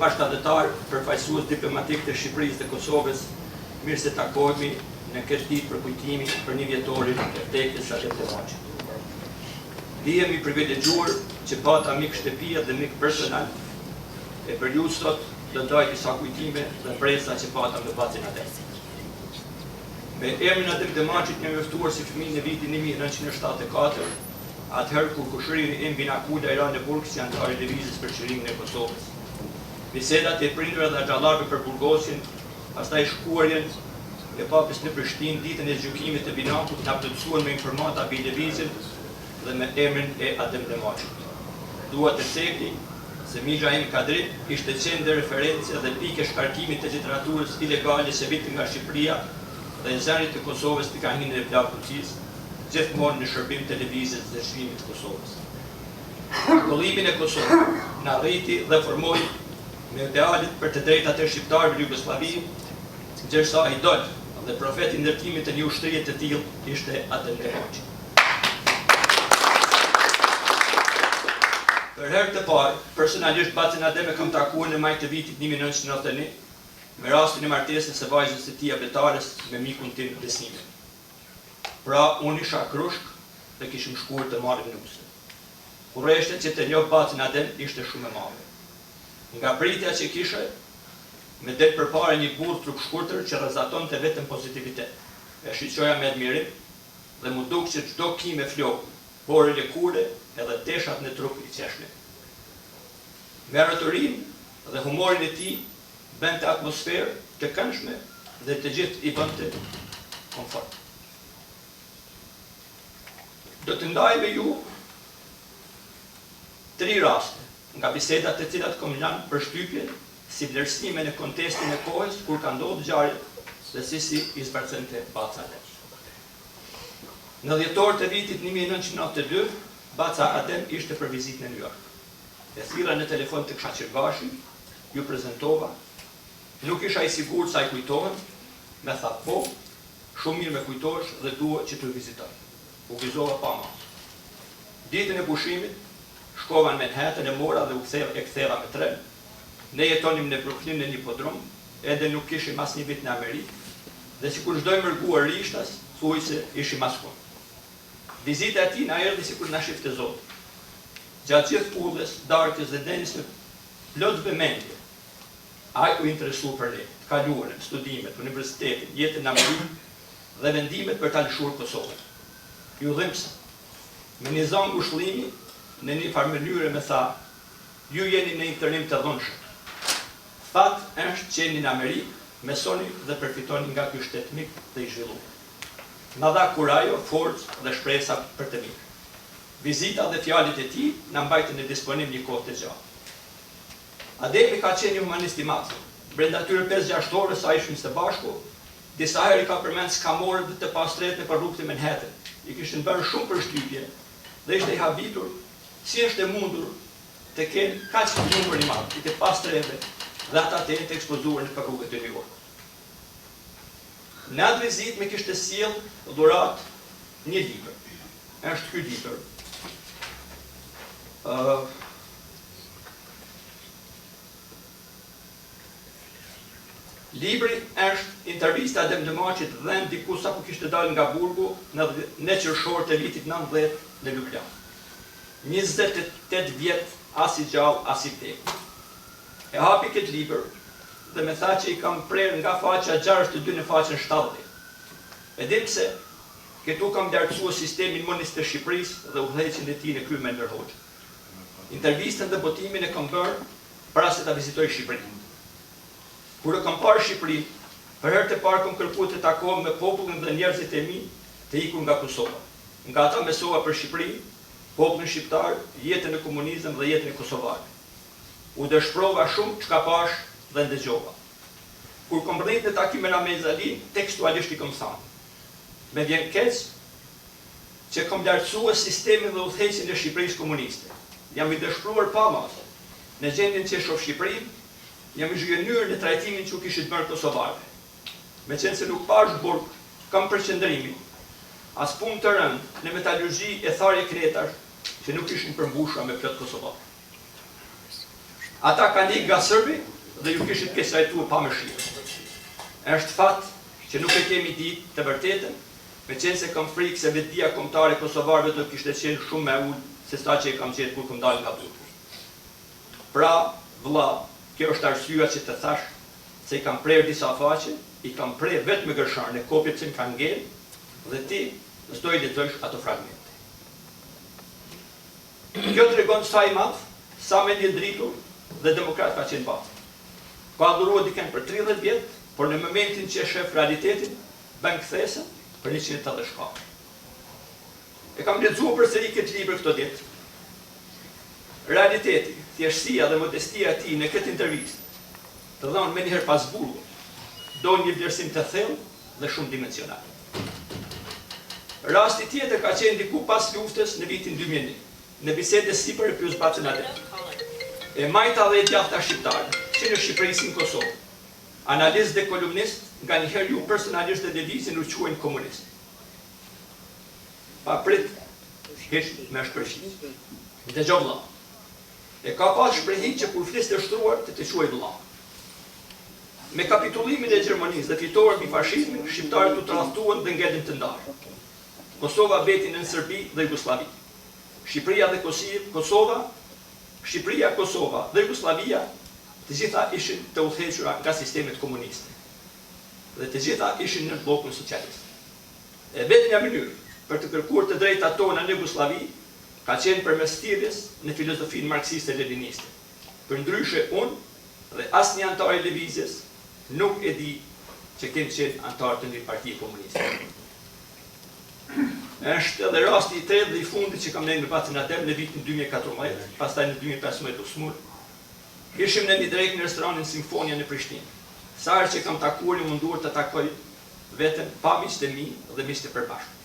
bashkëdhetar, përfaqësues diplomatik të Shqipërisë dhe Kosovës, mirë se takohemi në këtë ditë përkujtimi për një vjetorin e vdekjes së Adem Demacit. Jemi privilegjuar që pata mik shtëpia dhe mik personal e për ju sot do ndaj disa kujtime dhe presa që pata me bacin Adem. Me emrin Adem Demacit një njoftuar si fëmijë në vitin 1974, atëherë kur kushëriri im Binakula i ranë në burg si antari lëvizjes për çlimin e Kosovës. Bisedat e prindërve dhe xhallarëve për burgosin, pastaj shkuarjen e papës në Prishtinë ditën e gjykimit të Binakut na plotësuan me informata mbi lëvizjen dhe me emrin e Adem Demacit. Dua të thekli se Mixha im Kadri ishte qendër referencë dhe pikë shkarkimit të literaturës ilegale që viti nga Shqipëria dhe nxënësit të Kosovës të kahinën e plagëtisë, gjithmonë në shërbim të lëvizjes dhe çlimit të Kosovës. Shkollimin e Kosovës na rriti dhe formoi me idealet për të drejtat e shqiptarëve në Jugosllavi, ndërsa idol dhe profeti i ndërtimit të një ushtrie të tillë ishte Adem Demacit. Për herë të parë, personalisht bacin Adem e kam takuar në maj të vitit 1991, me rastin e martesës së vajzës së tij abetares me mikun tim Besnimin. Pra, unë isha krushk dhe kishim shkuar të marrim nuse. Kurreshtet që të njoh bacin Adem ishte shumë e madhe. Nga pritja që kishe, me del përpara një burr trup shkurtër që rrezatonte vetëm pozitivitet. E shiqoja me admirim dhe mu duk që çdo kim e flokë, borë lëkure edhe teshat në trup i qeshnin. Me rretorin dhe humorin e tij bënte atmosferë të këndshme dhe të gjithë i bënte komfort. Do të ndaj me ju 3 raste nga bisedat të cilat kom lanë për shtypjen si vlerësime në kontestin e kohës kur ka ndodhur ngjarje dhe si i zbarcente baca Adem. Në dhjetor të vitit 1992, baca Adem ishte për vizitë në New York. E thira në telefon të Kshaqirgashi, ju prezentova, nuk isha i sigurt sa i kujtohem, me tha po, shumë mirë me kujtohesh dhe dua që të vizitoj. U gëzova pa mas. Ditën e pushimit, shkova në Manhattan e mora dhe u ktheva me tren. Ne jetonim në Brooklyn në një hipodrom, edhe nuk kishim as një vit në Amerikë, dhe sikur çdo i mërguar rishtas, thuaj se ishim as kon. Vizita e tij na erdhi sikur na shifte Zoti. Gjatë gjithë udhës, darkës dhe denjës me plot vëmendje. Ai u interesu për ne, të kaluarën, studimet, universitetin, jetën në Amerikë dhe vendimet për ta lëshuar Kosovën. Ju dhimbsa, me një zonë ngushëllimi, në një farë mënyrë me tha, ju jeni në internim të dhunshëm. Fat është që jeni në Amerikë, mesoni dhe përfitoni nga ky shtet mik dhe i zhvilluar. Na dha kurajo, forcë dhe shpresa për të mirë. Vizita dhe fjalët e tij na mbajtën në disponim një kohë të gjatë. Ademi ka qenë një humanist i madh. Brenda atyre 5-6 orës sa ishim së bashku, disa herë ka përmend skamorët dhe të pastret në rrugën e Manhattan. I kishin bërë shumë përshtypje dhe ishte i habitur si është e mundur të kenë kaq numër i madh të pastreve dhe ata të jenë të ekspozuar në rrugët e New Yorkut. Në atë vizitë më kishte sjell dhurat një libër. Është ky libër. Libri është intervista Adem Demacit dhe diku sa ku kishte dalë nga burgu në qershor të vitit 19 në Ljubljana. 28 vjet, as i gjallë, as i vdekur. E hapi këtë libër dhe me tha që i kam prerë nga faqja 62 në faqen 70. E di pse, këtu kam lartësuar sistemin monist të Shqipërisë dhe udhëheqjen e tij në krye me ndërhoxhë. Intervistën dhe botimin e kam bërë para se ta vizitoj Shqipërinë. Kur e kam parë Shqipërinë, për herë të parë kam kërkuar të takohem me popullin dhe njerëzit e mi të ikur nga Kosova. Nga ata mësova për Shqipërinë, popullin shqiptar, jetën e komunizëm dhe jetën e kosovarëve. U dëshprova shumë çka pash dhe ndëgjova. Kur kam rritë në takimin me Zalin, tekstualisht i kam thënë. Me vjen keq që kam lartësuar sistemin dhe udhëheqjen e Shqipërisë komuniste. Jam i dëshpëruar pa mas. Në gjendjen që shoh Shqipërinë, jam i zhgënjur në trajtimin që u kishit bërë kosovarëve. Meqense se nuk pash burg, kam përqendrimin. As punë të rëndë në metalurgji e tharje kretash që nuk ishin përmbushura me plot kosovarë. Ata kanë ikë nga Sërbi dhe ju kishit keqtrajtuar pa mëshirë. Është fat që nuk e kemi ditë të vërtetën, me qenë se kam frikë se vetdia kombëtare kosovarëve do kishte qenë shumë më ulë se sa që e kam gjetë kur kam dalë nga Bukur. Pra, vëlla, kjo është arsyeja që të thash se i kam prerë disa faqe, i kam prerë vetëm me gërsharën e kopjet që më kanë ngel, dhe ti s'do i lexosh ato fragmente. Kjo tregon sa i madh, sa me një dritur dhe demokrat ka qenë bashkë. Ka dhuruar dikën për 30 vjet, por në momentin që e shef realitetin, bën kthesën për 180 shkallë. E kam lexuar përsëri këtë libër këto ditë. Realiteti, thjeshtësia dhe modestia e tij në këtë intervistë, të dhënë me njëherë pas burgut, do një vlerësim të thellë dhe shumë dimensional. Rasti tjetër ka qenë diku pas luftës në vitin 2001, në bisedë sipër e pyes Bacën Adem. E majta dhe e djathta shqiptare, që në Shqipëri si në Kosovë, analist dhe kolumnist, nga njëherë ju personalisht dhe devizin u quajnë komunist. Pa prit, hiç me shpërfaqësi. Dëgjoj vëlla. E ka pas shprehi që kur flis të shtruar të quaj vëlla. Me kapitullimin e Gjermanisë dhe fitoren mbi fashizmin, shqiptarët u tradhtuan dhe ngelën të ndarë. Kosova beti në Serbi dhe Jugosllavi. Shqipëria dhe Kosova, Shqipëria, Kosova dhe Jugosllavia, të gjitha ishin të udhëhequra nga sistemet komuniste. Dhe të gjitha ishin në bllokun socialist. E vetmja mënyrë për të kërkuar të drejtat tona në Jugosllavi ka qenë përmes thirrjes në filozofinë marksiste leniniste. Përndryshe unë dhe asnjë antar i lëvizjes nuk e di që kemi qenë antar të një partie komuniste. Është edhe rasti i tretë dhe i fundit që kam ndërë me Bacën Adem në vitin 2014, pastaj në 2015 u smur. Ishim në një drejkë në restoranin Simfonia në Prishtinë. Sa herë që kam takuar i munduar të takoj veten pa miqtë e mi dhe miqtë e përbashkët.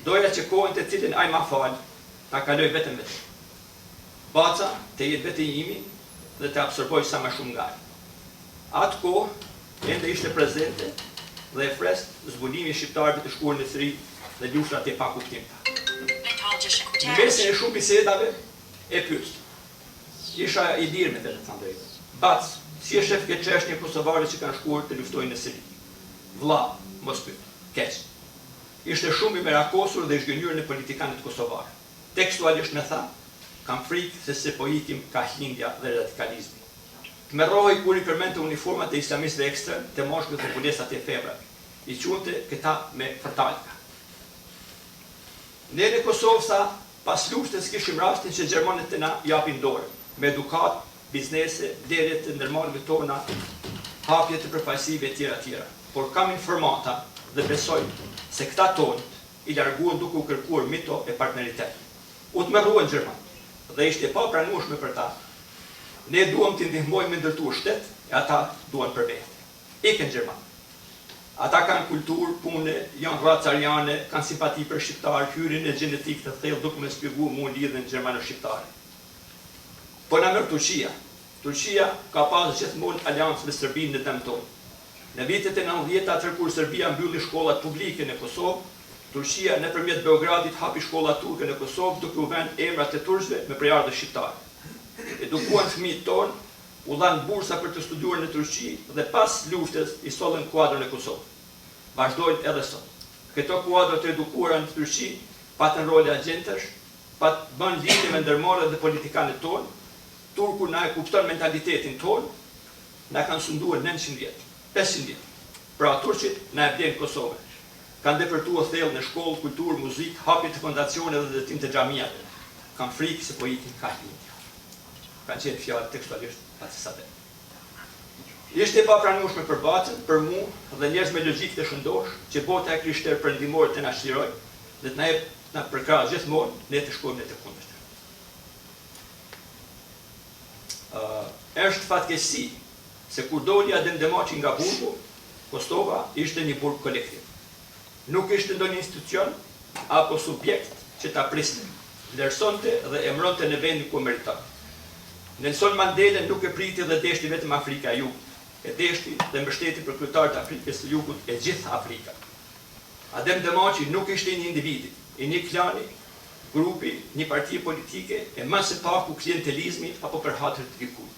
Doja që kohën të cilën ai ma fal, ta kaloj vetëm vetë. Baca të jetë vetë imi dhe të absorboj sa më shumë nga ai. Atë kohë ende ishte prezente dhe e frest zbulimi i shqiptarëve të shkuar në Sri dhe luftrat e pakuptimta. Në mesin e shumë bisedave e pyet. Isha i lirë me të thënë drejtë. Bac, si e shef këtë çështje kosovare që kanë shkuar të luftojnë në Sri? Vlla, mos pyet. Keq. Ishte shumë i merakosur dhe i zhgënjur në politikanët kosovarë. Tekstualisht në tha, kam frikë se se po ikim ka hindja dhe radikalizmi. Të merrohej kur i përmente uniformat e islamistëve ekstrem, të moshkët dhe pulesat e febrave. I quante këta me fërtalka. Ne në Kosovë sa pas luftës kishim rastin që gjermanët të na japin dorë, me edukat, biznese, derjet të ndërmarrjeve tona, hapje të përfaqësive etj. Por kam informata dhe besoj se këta tonë i larguan duke u kërkuar mito e partneritet. U të merruan gjermanët dhe ishte pa pranueshme për ta. Ne duam të ndihmojmë me ndërtuar shtet, e ata duan për vete. Ikën gjermanë. Ata kanë kulturë, punë, janë racariane, kanë simpati për shqiptarë, hyrjen e gjenetik të thellë duke më shpjeguar mua lidhjen gjermano-shqiptare. Po na merr Turqia. Turqia ka pas gjithmonë aleancë me Serbinë në dëm tonë. Në vitet e 90-ta, atë kur Serbia mbylli shkollat publike në Kosovë, Turqia nëpërmjet Beogradit hapi shkolla turke në Kosovë duke u vënë emrat e turqëve me prejardhë shqiptare. Edukuan fëmijët tonë, u dhanë bursa për të studiuar në Turqi dhe pas luftës i sollën kuadrën e Kosovës. Vazhdojnë edhe sot. Këto kuadra të edukuara në Turqi patën role agentësh, bën lidhje me ndërmarrjet dhe politikanët tonë. Turku na e kupton mentalitetin tonë, na kanë sunduar 900 vjet, 500 vjet. Pra turqit na e blen Kosovën. Kanë depërtuar thellë në shkollë, kulturë, muzikë, hapje të fondacione dhe ndërtim të xhamiave. Kanë frikë se po ikin ka hindja. Kanë qenë fjalë tekstualisht Bacës Adem. Ishte pa pranueshme për Bacën, për mua dhe njerëz me logjikë të shëndosh, që bota e krishterë perëndimore të na shiroj dhe të na jep na përkrah gjithmonë ne të shkojmë në të kundërt. Është fatkeqësi se kur doli Adem Demacit nga burgu, Kosova ishte një burg kolektiv. Nuk ishte ndonjë institucion apo subjekt që ta priste, vlerësonte dhe emëronte në vendin ku meriton. Nelson Mandela nuk e priti dhe deshti vetëm Afrika e Jugut, e deshti dhe mbështeti për kryetarët e Afrikës së Jugut e gjithë Afrika. Adem Demacit nuk ishte një individi, i një klani, grupi, një partie politike, e më së paku klientelizmi apo për hatër të dikujt.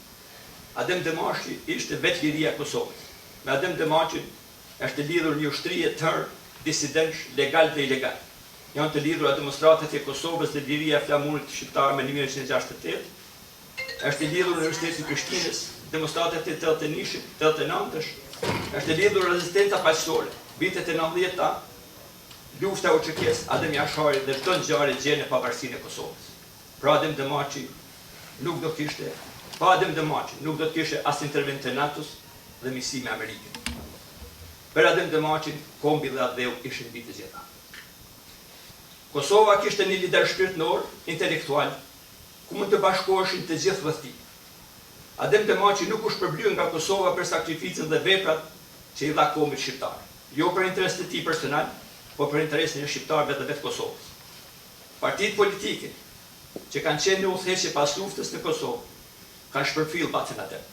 Adem Demacit ishte vetë liria e Kosovës. Me Adem Demacit është lidhur një ushtri e tërë disidentsh legal dhe ilegal. Janë të lidhura demonstratët e Kosovës dhe liria e flamurit shqiptar me 1968. Është lidhur në Universitetin e Prishtinës, demonstratët e 89-shit, 89-sh. Është lidhur rezistenca paqësore. Vitet e 90-ta, lufta u çekes, Adem Jashari dhe çdo ngjarje gjen në pavarësinë e Kosovës. Pra Adem Demacit nuk do kishte, pa Adem Demacit nuk do të kishte as intervent të NATO-s dhe misi me Amerikën. Për Adem Demacit, kombi dhe Adheu ishin mbi të gjitha. Kosova kishte një lider shpirtëror, intelektual, ku mund të bashkoheshin të gjithë rreth tij. Adem Demacit nuk u shpërblye nga Kosova për sakrificën dhe veprat që i dha kombit shqiptar. Jo për interes të tij personal, por për interesin e shqiptarëve dhe vetë Kosovës. Partitë politike që kanë qenë në udhëheqje pas luftës në Kosovë, kanë shpërfill bacën Adem.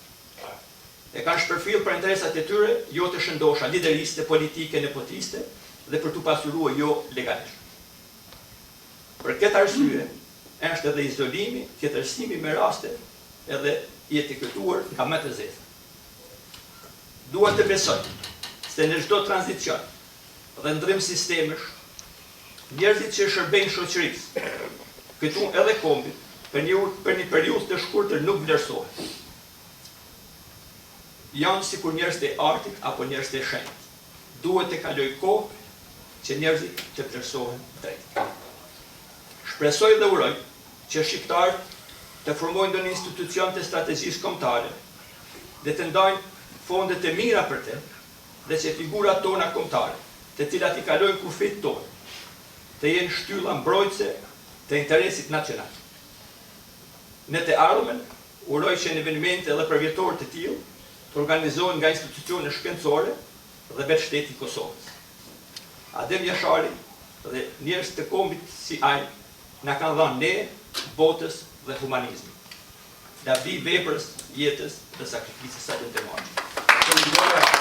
E kanë shpërfill për interesat e tyre, jo të shëndosha lideriste, politike, nepotiste, dhe për t'u pasuruar jo legalisht. Për këtë arsye, është edhe izolimi, tjetërsimi me raste, edhe i etiketuar nga më të zeza. Dua të besoj se në çdo tranzicion dhe ndrim sistemesh, njerëzit që shërbejnë shoqërisë, këtu edhe kombit, për një periudhë të shkurtër nuk vlerësohet. Janë sikur njerëz të artit apo njerëz të shenjtë. Duhet të kalojë kohë që njerëzit të vlerësohen drejt. Shpresoj dhe uroj që shqiptarët të formojnë ndonjë institucion të strategjisë kombëtare dhe të ndajnë fondet e mira për të, dhe që figurat tona kombëtare, të cilat i kalojnë kufit tonë, të jenë shtylla mbrojtëse të interesit nacional. Në të ardhmen, uroj që në evenimente dhe për vjetorë të tillë të organizohen nga institucione shkencore dhe vetë shteti i Kosovës. Adem Jashari dhe njerëz të kombit si ai na kanë dhënë ne, botës dhe humanizmit. Labi veprës, jetës dhe sakrificës së Adem Demacit.